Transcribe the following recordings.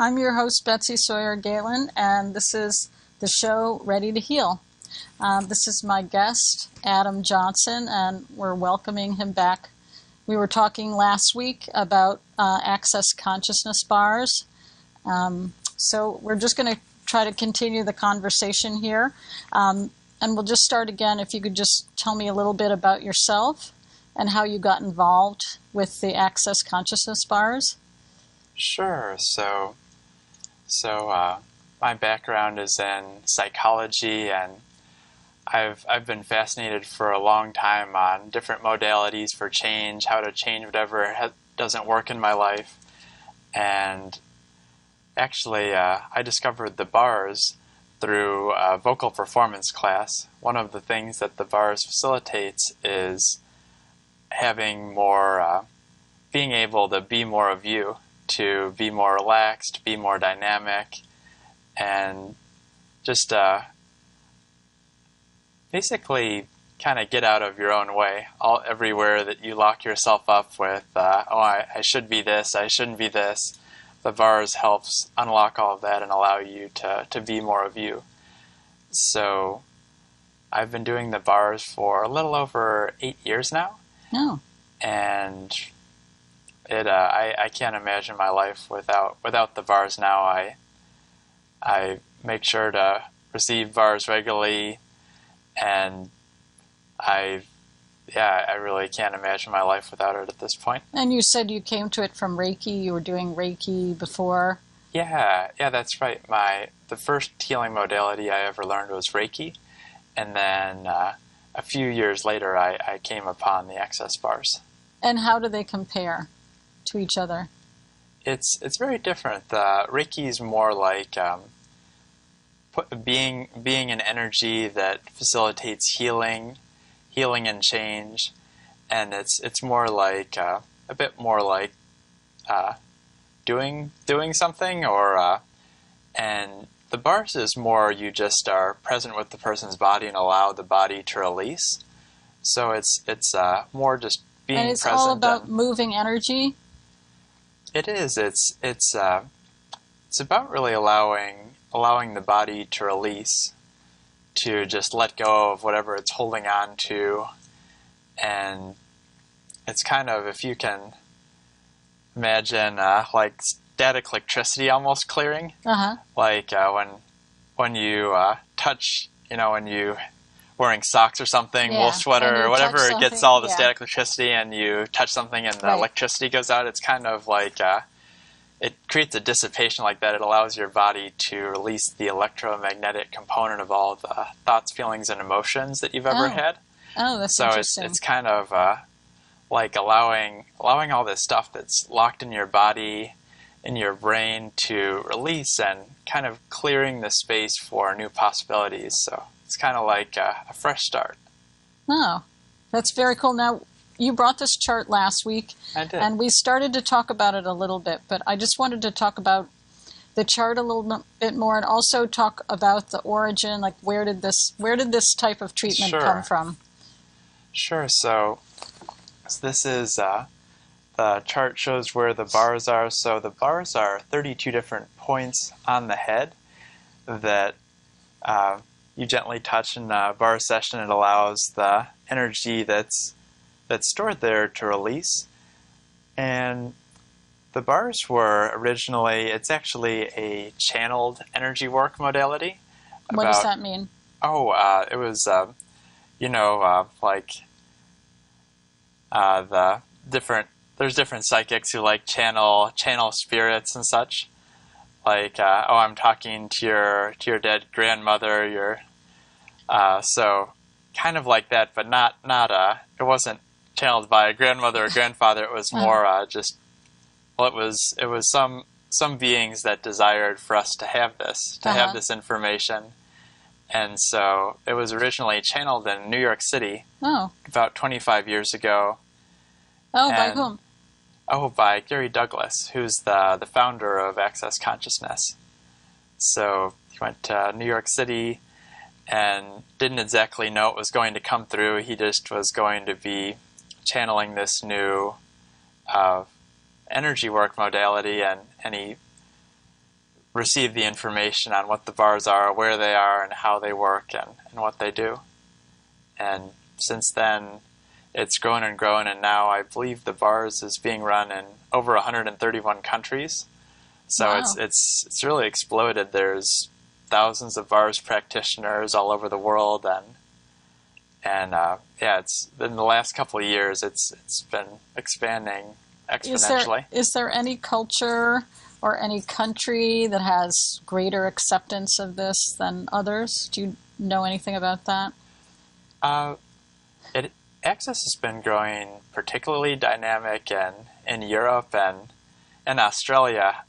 I'm your host, Betsy Sawyer Galen, and this is the show Ready to Heal. This is my guest, Adam Johnson, and we're welcoming him back. We were talking last week about Access Consciousness bars, so we're just going to try to continue the conversation here. And we'll just start again. If you could just tell me a little bit about yourself and how you got involved with the Access Consciousness bars. Sure. So my background is in psychology, and I've been fascinated for a long time on different modalities for change, how to change whatever doesn't work in my life. And actually, I discovered the bars through a vocal performance class. One of the things that the bars facilitates is having more, being able to be more of you, to be more relaxed, be more dynamic, and just basically kind of get out of your own way. Everywhere that you lock yourself up with, I should be this, I shouldn't be this, the bars helps unlock all of that and allow you to be more of you. So I've been doing the bars for a little over 8 years now. Oh. And I can't imagine my life without the bars now. I make sure to receive bars regularly, and I really can't imagine my life without it at this point. And you said you came to it from Reiki. You were doing Reiki before. Yeah, that's right. The first healing modality I ever learned was Reiki, and then a few years later I came upon the Access bars. And how do they compare to each other? It's very different. Reiki is more like being an energy that facilitates healing and change, and it's more like a bit more like doing something, or and the bars is more you just are present with the person's body and allow the body to release. So it's more just being present. And it's all about moving energy. It is. It's about really allowing the body to release, to just let go of whatever it's holding on to, and it's kind of, if you can imagine, like static electricity almost clearing. Like when you touch, when you wearing socks or something, wool sweater or whatever, it gets all the static electricity, and you touch something and the electricity goes out. It's kind of like it creates a dissipation like that. It allows your body to release the electromagnetic component of all the thoughts, feelings, and emotions that you've ever had. Oh, that's so interesting. It's kind of like allowing all this stuff that's locked in your body, in your brain, to release, and kind of clearing the space for new possibilities. So it's kind of like a fresh start. Oh, that's very cool. Now, you brought this chart last week. I did. And we started to talk about it a little bit, but I just wanted to talk about the chart a little bit more, and also talk about the origin, like where did this type of treatment come from? Sure. So this is the chart shows where the bars are. So the bars are 32 different points on the head that you gently touch in a bar session. It allows the energy that's stored there to release. And the bars were originally, it's actually a channeled energy work modality. What does that mean? It was, there's different psychics who like channel spirits and such. Like, I'm talking to your dead grandmother, so kind of like that, but not it wasn't channeled by a grandmother or grandfather. It was more it was some beings that desired for us to have this information. And so it was originally channeled in New York City about 25 years ago. By whom? By Gary Douglas, who's the founder of Access Consciousness. So he went to New York City and didn't exactly know it was going to come through. He just was going to be channeling this new energy work modality, and he receive the information on what the bars are, where they are, and how they work, and what they do. And since then, it's grown and grown, and now I believe the bars is being run in over 131 countries. So Wow. it's really exploded. There's thousands of bars practitioners all over the world, and yeah, it's in the last couple of years it's been expanding exponentially. Is there any culture or any country that has greater acceptance of this than others? Do you know anything about that? Access has been growing particularly dynamic in Europe and Australia,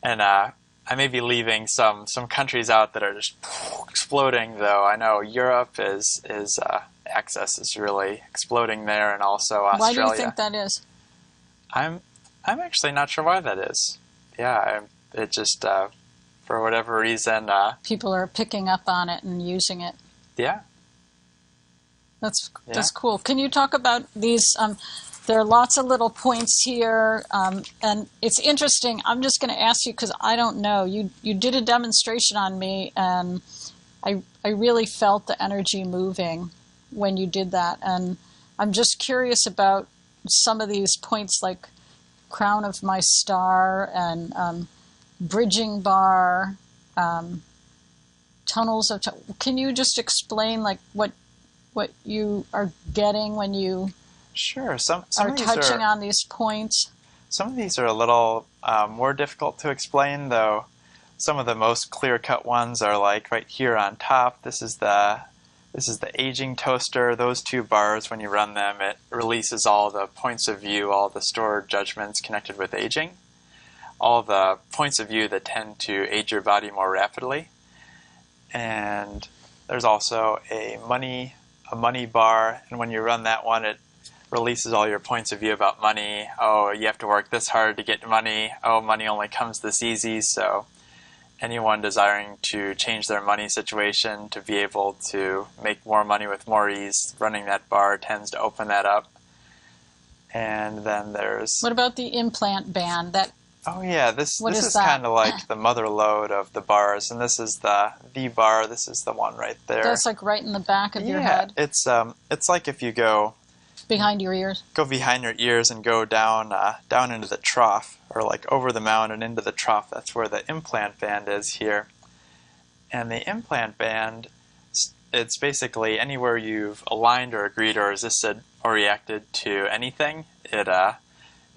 and I may be leaving some countries out that are just exploding. Though I know Europe is access is really exploding there, and also Australia. Why do you think that is? I'm actually not sure why that is. Yeah, it just for whatever reason. People are picking up on it and using it. Yeah. That's cool. Can you talk about these? There are lots of little points here, and it's interesting. I'm just going to ask you because I don't know. You did a demonstration on me, and I really felt the energy moving when you did that. And I'm just curious about some of these points, like crown of my star and bridging bar, tunnels of. Can you just explain like what you are getting when you some are of these touching on these points? Some of these are a little more difficult to explain, though. Some of the most clear-cut ones are like right here on top. This is the aging toaster. Those two bars, when you run them, it releases all the points of view, all the stored judgments connected with aging, all the points of view that tend to age your body more rapidly. And there's also a money bar, and when you run that one, it releases all your points of view about money. Oh, you have to work this hard to get money. Oh, money only comes this easy. So anyone desiring to change their money situation to be able to make more money with more ease, running that bar tends to open that up. And then there's... What about the implant band? Oh yeah, this is kind of like the mother lode of the bars, and this is the bar. This is the one right there. That's like right in the back of your head. It's like if you go behind your ears. Go behind your ears and go down into the trough, or like over the mound and into the trough. That's where the implant band is here. And the implant band, it's basically anywhere you've aligned or agreed or resisted or reacted to anything.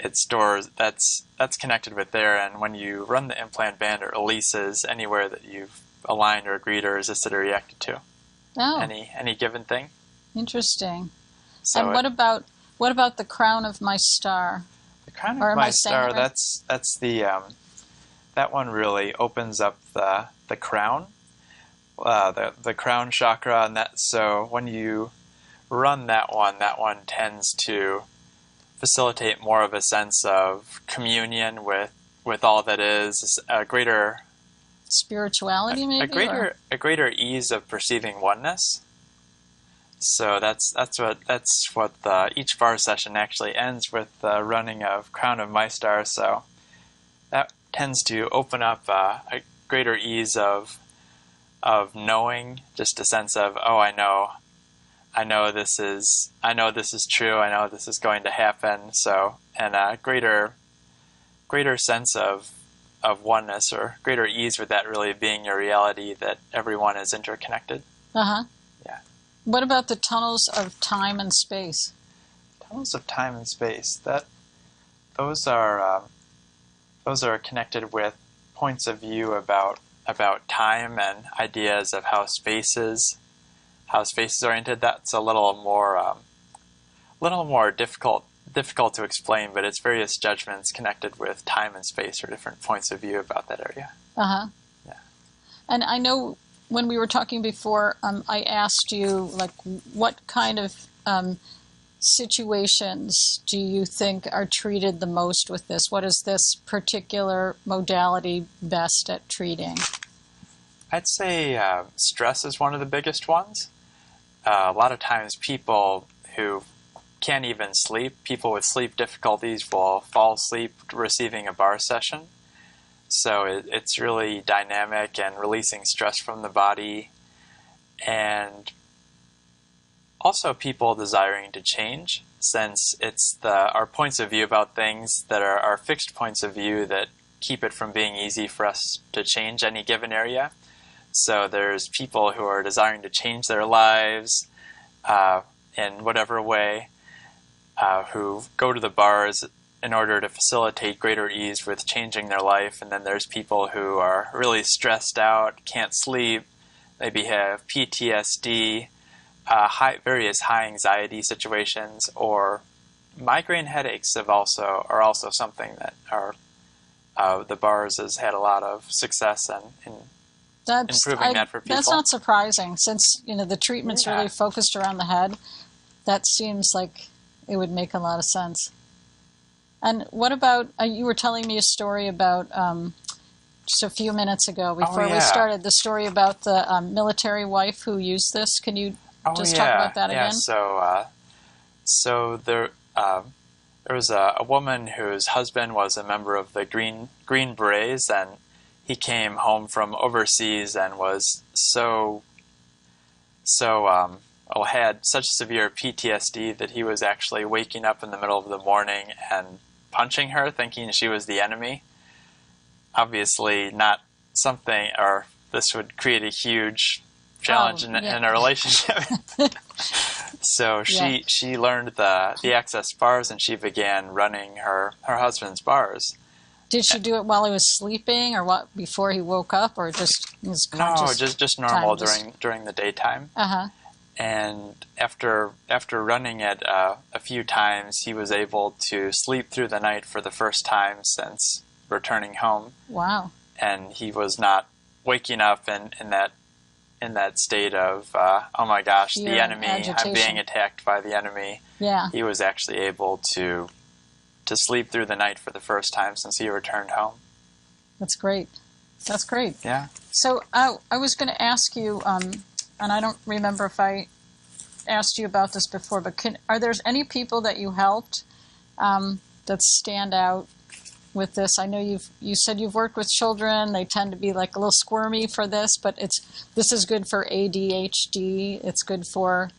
It stores, that's connected with there, and when you run the implant band, it releases anywhere that you've aligned or agreed or resisted or reacted to. Oh. Any given thing. Interesting. So and what about the crown of my star? The crown of my star, right? That's the that one really opens up the crown, the crown chakra, and that. So when you run that one tends to facilitate more of a sense of communion with all that is, a greater spirituality, maybe a greater ease of perceiving oneness. So that's what each bar session actually ends with, the running of Crown of My Star. So that tends to open up a greater ease of knowing, just a sense of, oh, I know this is true. I know this is going to happen. So, and a greater sense of oneness, or greater ease with that really being your reality, that everyone is interconnected. Uh-huh. Yeah. What about the tunnels of time and space? Tunnels of time and space. Those are connected with points of view about time and ideas of how space is oriented. That's a little more difficult to explain, but it's various judgments connected with time and space, or different points of view about that area. Uh-huh. Yeah. And I know when we were talking before, I asked you, like, what kind of situations do you think are treated the most with this? What is this particular modality best at treating? I'd say stress is one of the biggest ones. A lot of times people who can't even sleep, people with sleep difficulties, will fall asleep receiving a bar session. So it's really dynamic and releasing stress from the body, and also people desiring to change, since it's our points of view about things that are our fixed points of view that keep it from being easy for us to change any given area. So there's people who are desiring to change their lives in whatever way, who go to the bars in order to facilitate greater ease with changing their life. And then there's people who are really stressed out, can't sleep, maybe have PTSD, various high anxiety situations, or migraine headaches are also something that the bars has had a lot of success in improving that for people. That's not surprising, since the treatment's really focused around the head. That seems like it would make a lot of sense. And what about, you were telling me a story about, just a few minutes ago before we started, the story about the military wife who used this. Can you just talk about that again? So there was a woman whose husband was a member of the Green Berets, and he came home from overseas and was had such severe PTSD that he was actually waking up in the middle of the morning and punching her, thinking she was the enemy. Obviously not something, or this would create a huge challenge in a relationship. So she learned the access bars, and she began running her husband's bars. Did she do it while he was sleeping, or what, before he woke up, or just his conscious? No, just normal during the daytime. And after running it a few times, he was able to sleep through the night for the first time since returning home. Wow! And he was not waking up in that state of oh my gosh, fear, the enemy! I'm being attacked by the enemy. Yeah. He was actually able to sleep through the night for the first time since he returned home. That's great. That's great. Yeah. So I was going to ask you, and I don't remember if I asked you about this before, but are there any people that you helped that stand out with this? I know you said you've worked with children. They tend to be like a little squirmy for this, but this is good for ADHD. It's good for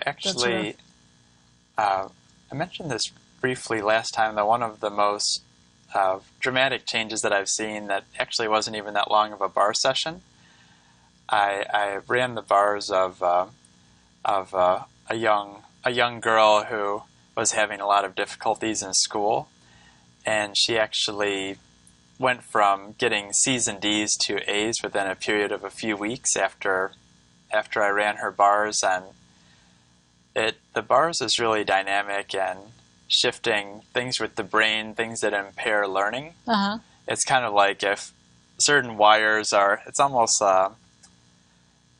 actually. I mentioned this briefly last time, that one of the most dramatic changes that I've seen that actually wasn't even that long of a bar session. I ran the bars of a young girl who was having a lot of difficulties in school, and she actually went from getting C's and D's to A's within a period of a few weeks after I ran her bars. And the bars is really dynamic and shifting things with the brain, things that impair learning. It's kind of like if certain wires it's almost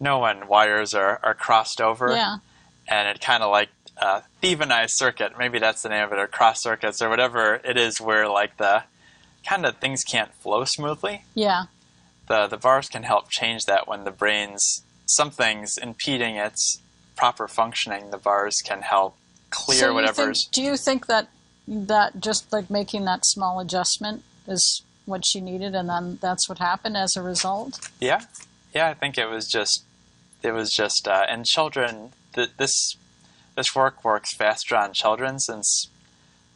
when wires are crossed over. Yeah. And it kind of like Thevenized circuit, maybe that's the name of it, or cross circuits, or whatever it is, where like the kind of things can't flow smoothly. Yeah. The bars can help change that when the brain's something's impeding its proper functioning. The bars can help clear whatever's. Do you think that just like making that small adjustment is what she needed, and then that's what happened as a result? Yeah, I think it was just and children. This work works faster on children, since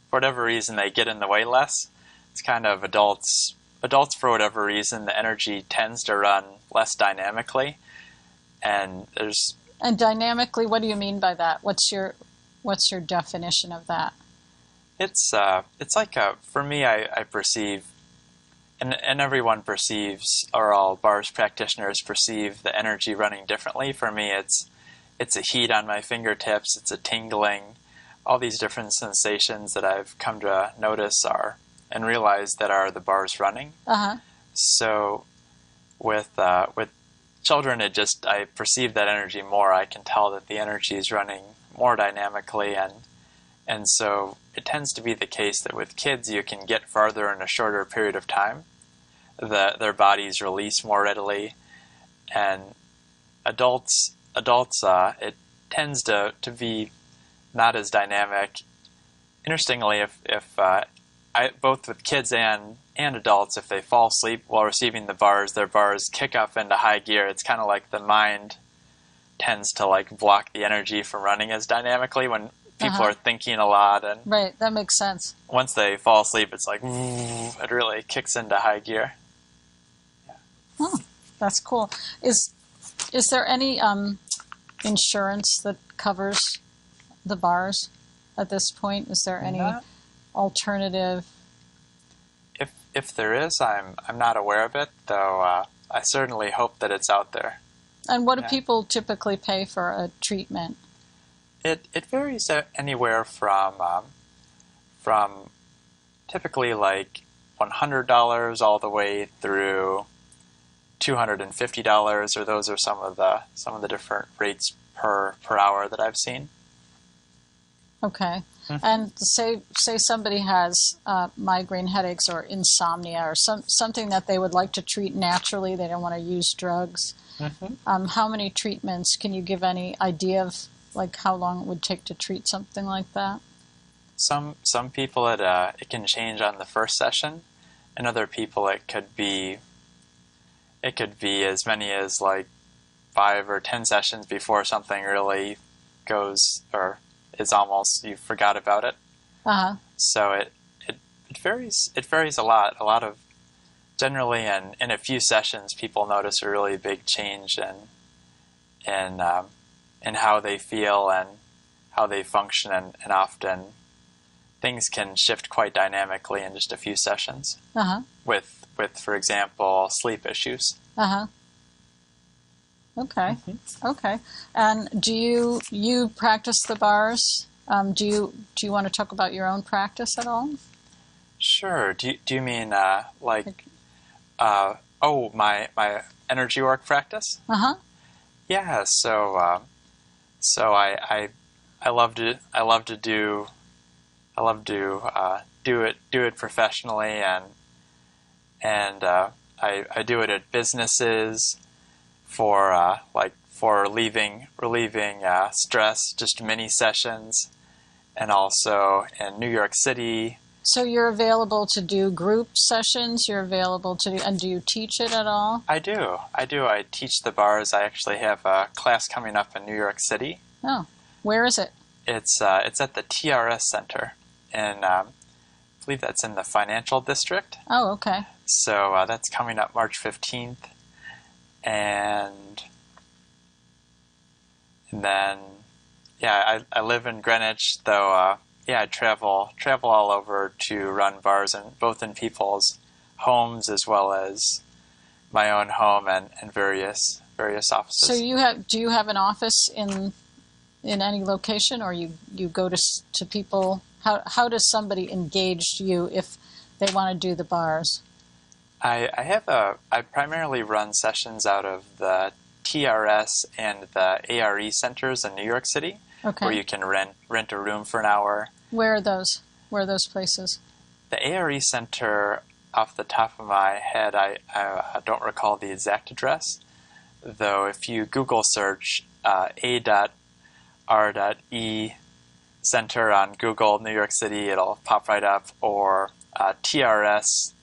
for whatever reason they get in the way less. It's kind of adults for whatever reason, the energy tends to run less dynamically, and there's. And dynamically, what do you mean by that? What's your definition of that? It's like for me, I perceive, and everyone perceives, or all bars practitioners perceive the energy running differently. For me, it's a heat on my fingertips, it's a tingling, all these different sensations that I've come to notice and realize that are the bars running. So with children, I perceive that energy more. I can tell that the energy is running more dynamically, and so it tends to be the case that with kids you can get farther in a shorter period of time. Their bodies release more readily, and adults it tends to be not as dynamic. Interestingly, if both with kids and adults, if they fall asleep while receiving the bars, their bars kick up into high gear. It's kind of like the mind tends to like block the energy from running as dynamically when people are thinking a lot, and right, that makes sense. once they fall asleep, it's like it really kicks into high gear. Oh, that's cool. Is there any insurance that covers the bars at this point? Is there any alternative? If there is, I'm not aware of it, though. I certainly hope that it's out there. And what do people typically pay for a treatment? It varies anywhere from typically like $100 all the way through $250, or those are some of the different rates per hour that I've seen. Okay. And say somebody has migraine headaches or insomnia or something that they would like to treat naturally. They don't want to use drugs. How many treatments? Can you give any idea of like how long it would take to treat something like that? Some people it can change on the first session, and other people it could be as many as like 5 or 10 sessions before something really goes or is almost you forgot about it. So it varies. It varies a lot. A lot of generally in a few sessions, people notice a really big change in how they feel and how they function, and often things can shift quite dynamically in just a few sessions. With for example, sleep issues. Okay. Okay. And do you practice the bars? Do you want to talk about your own practice at all? Sure. Do you mean my energy work practice? Yeah. So I love to do it professionally, and I do it at businesses for relieving stress, just mini sessions, and also in New York City. So you're available to do group sessions. You're available to do, and do you teach it at all? I do. I teach the bars. I actually have a class coming up in New York City. Oh, where is it? It's at the TRS Center, and I believe that's in the Financial District. Oh, okay. So that's coming up March 15th. And then, yeah, I live in Greenwich, though. I travel all over to run bars, and both in people's homes as well as my own home and various offices. So do you have an office in any location, or you go to people? How does somebody engage you if they want to do the bars? I primarily run sessions out of the TRS and the ARE centers in New York City, where you can rent a room for an hour. Where are those? Where are those places? The ARE center, off the top of my head, I don't recall the exact address, though if you Google search A.R.E. Center on Google, New York City, it'll pop right up, or TRS,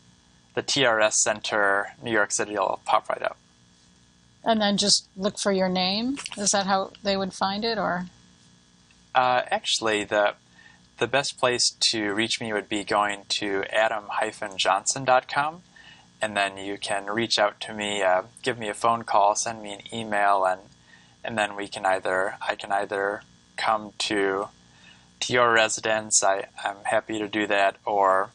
the TRS Center, New York City, will pop right up. And then just look for your name? Is that how they would find it, or? Actually, the best place to reach me would be going to adam-johnson.com, and then you can reach out to me, give me a phone call, send me an email, and then I can either come to your residence. I'm happy to do that, or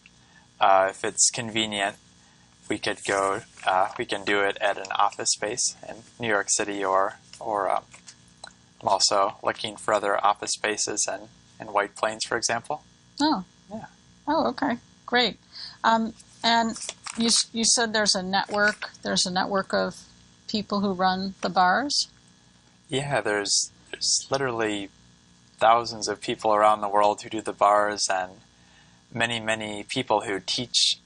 if it's convenient, we can do it at an office space in New York City, or I'm also looking for other office spaces in White Plains, for example. Oh. Yeah. Oh, okay. Great. And you said there's a network of people who run the bars? Yeah, there's literally thousands of people around the world who do the bars, and many people who teach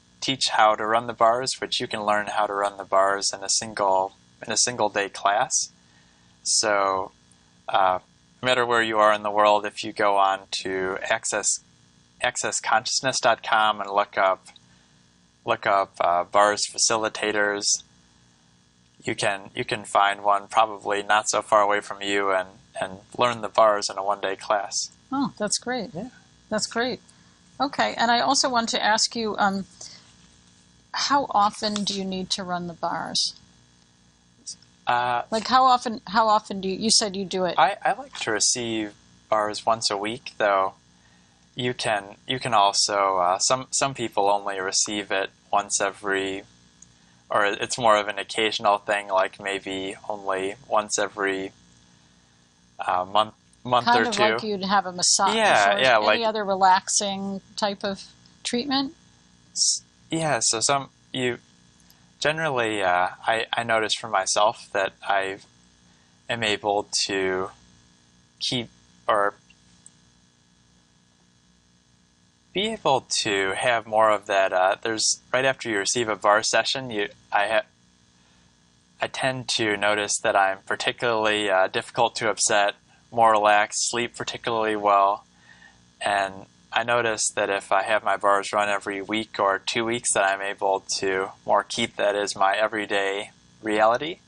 how to run the bars, which you can learn how to run the bars in a single day class. So no matter where you are in the world, if you go on to accessconsciousness.com and look up bars facilitators. You can find one probably not so far away from you and learn the bars in a one-day class. Oh, that's great. Yeah. That's great. Okay, and I also want to ask you, how often do you need to run the bars? Like how often do you said you do it? I like to receive bars once a week, though. You can also some people only receive it once every, or it's more of an occasional thing, like maybe only once every month kind or of two. like you'd have a massage Yeah, or yeah, any like, other relaxing type of treatment. yeah. So generally, I notice for myself that I am able to keep or be able to have more of that. There's right after you receive a bar session, I tend to notice that I'm particularly difficult to upset, more relaxed, sleep particularly well, and I notice that if I have my bars run every week or 2 weeks, that I'm able to more keep that as my everyday reality.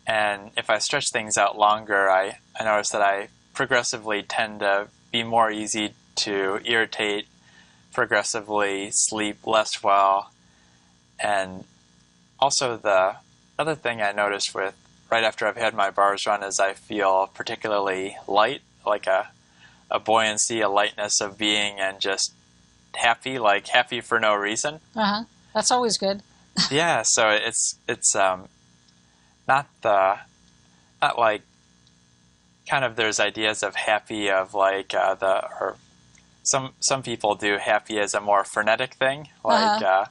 And if I stretch things out longer, I notice that I progressively tend to be more easy to irritate, progressively sleep less well. And also the other thing I notice with right after I've had my bars run is I feel particularly light, like a buoyancy, a lightness of being, and just happy, like happy for no reason. That's always good. Yeah, so it's not like kind of there's ideas of happy of like or some people do happy as a more frenetic thing, like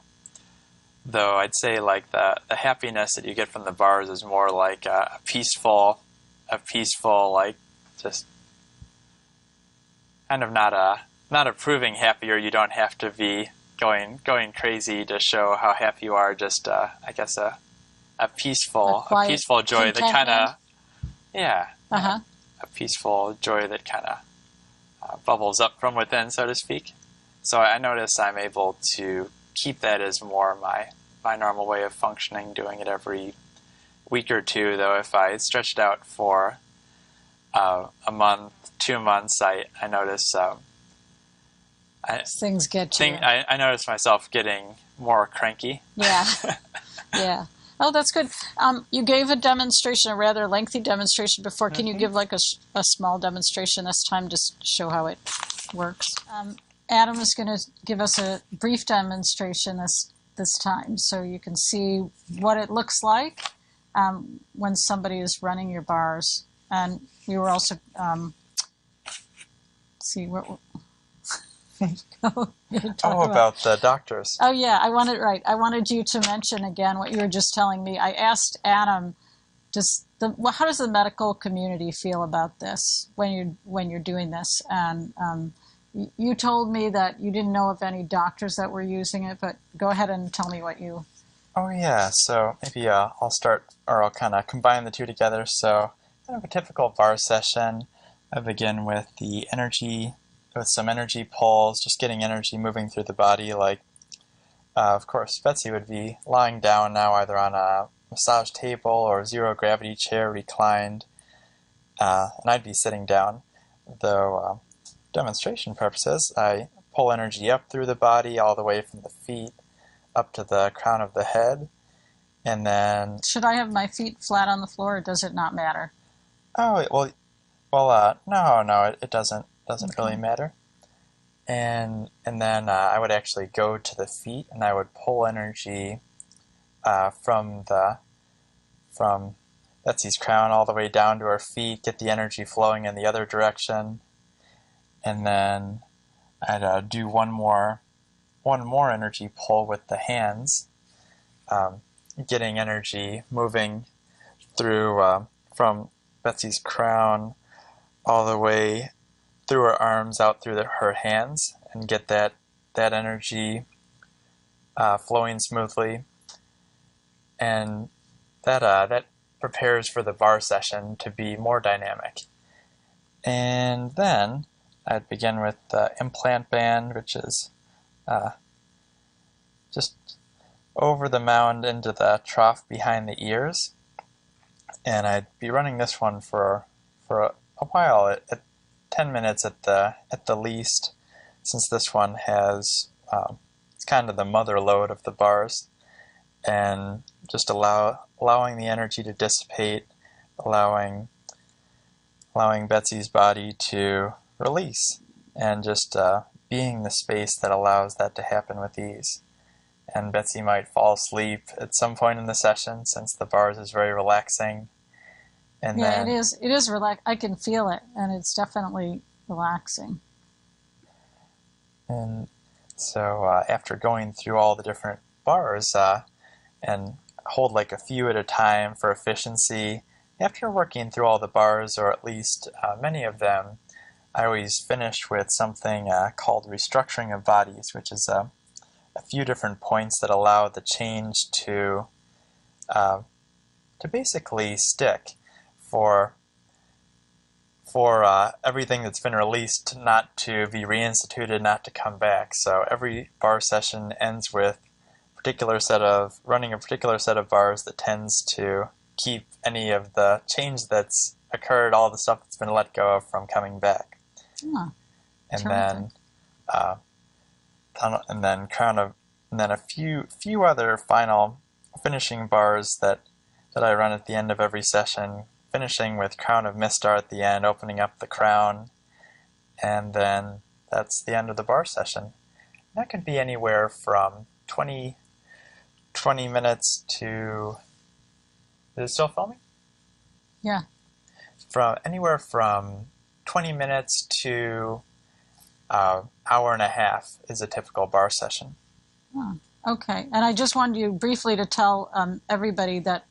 though I'd say like the happiness that you get from the bars is more like a peaceful like just kind of not approving happy, or you don't have to be going crazy to show how happy you are. Just I guess a peaceful joy that kind of a peaceful joy that kind of bubbles up from within, so to speak. So I notice I'm able to keep that as more my normal way of functioning, doing it every week or two. Though if I stretch it out for a month, 2 months, I notice things get to you. I notice myself getting more cranky. Yeah, yeah. Oh, that's good. You gave a demonstration, a rather lengthy demonstration before. Can you give like a small demonstration this time, just to show how it works? Adam is going to give us a brief demonstration this time, so you can see what it looks like when somebody is running your bars. And we were also see what. About the doctors. Oh yeah, I wanted you to mention again what you were just telling me. I asked Adam, how does the medical community feel about this when you're doing this? And you told me that you didn't know of any doctors that were using it, but go ahead and tell me what you. Oh yeah, so maybe I'll start, or I'll kind of combine the two together. So kind of a typical bar session, I begin with some energy pulls, just getting energy moving through the body. Like, of course, Betsy would be lying down now, either on a massage table or zero gravity chair reclined, and I'd be sitting down. Though, demonstration purposes, I pull energy up through the body, all the way from the feet up to the crown of the head, and then. Should I have my feet flat on the floor, or does it not matter? Oh well, no, it doesn't really matter. And then I would actually go to the feet, and I would pull energy from Betsy's crown all the way down to her feet, get the energy flowing in the other direction, and then I'd do one more energy pull with the hands, getting energy moving through from Betsy's crown all the way through her arms, out through her hands, and get that energy flowing smoothly, and that prepares for the bar session to be more dynamic. And then I'd begin with the implant band, which is just over the mound into the trough behind the ears. And I'd be running this one for a while, at 10 minutes at the least, since this one has it's kind of the mother load of the bars, and just allowing the energy to dissipate, allowing Betsy's body to release, and just being the space that allows that to happen with ease. And Betsy might fall asleep at some point in the session, since the bars is very relaxing. And yeah, then, it is relax. I can feel it, and it's definitely relaxing. and so after going through all the different bars, and hold like a few at a time for efficiency, after working through all the bars, or at least many of them, I always finish with something called restructuring of bodies, which is a few different points that allow the change to basically stick for everything that's been released not to be reinstituted, not to come back. So every bar session ends with running a particular set of bars that tends to keep any of the change that's occurred, all the stuff that's been let go of, from coming back. Oh, And terrific. then a few other final finishing bars that I run at the end of every session, finishing with Crown of Mistar at the end, opening up the crown, and then that's the end of the bar session. That could be anywhere from 20 minutes to... Is it still filming? Yeah. From anywhere from 20 minutes to hour and a half is a typical bar session. Oh, okay. And I just wanted you briefly to tell everybody that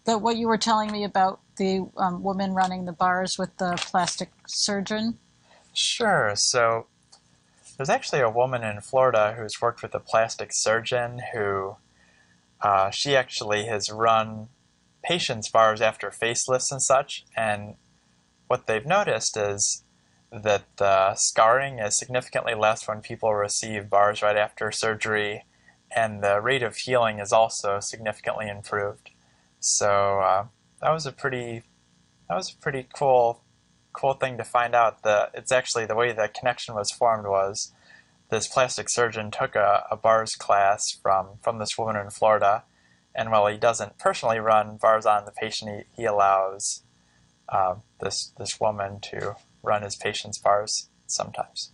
what you were telling me about the woman running the bars with the plastic surgeon. Sure. So there's actually a woman in Florida who's worked with a plastic surgeon who she actually has run patients' bars after facelifts and such, and what they've noticed is that the scarring is significantly less when people receive bars right after surgery, and the rate of healing is also significantly improved. So that was a pretty cool thing to find out. It's actually the way the connection was formed was this plastic surgeon took a bars class from this woman in Florida, and while he doesn't personally run bars on the patient, he allows this woman to run his patient's bars sometimes.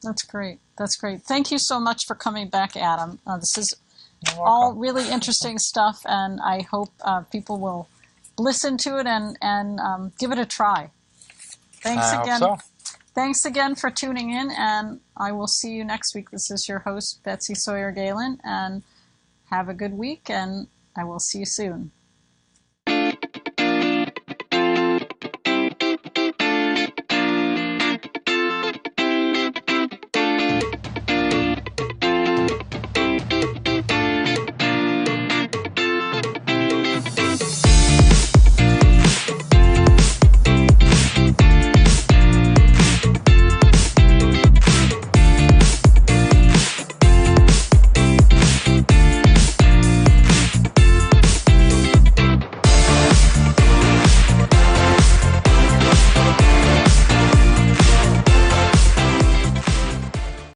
That's great. That's great. Thank you so much for coming back, Adam. This is You're all welcome. really interesting stuff, and I hope people will listen to it and give it a try. Thanks I again. hope so. Thanks again for tuning in, and I will see you next week. This is your host, Betsy Sawyer Galen, and have a good week, and I will see you soon.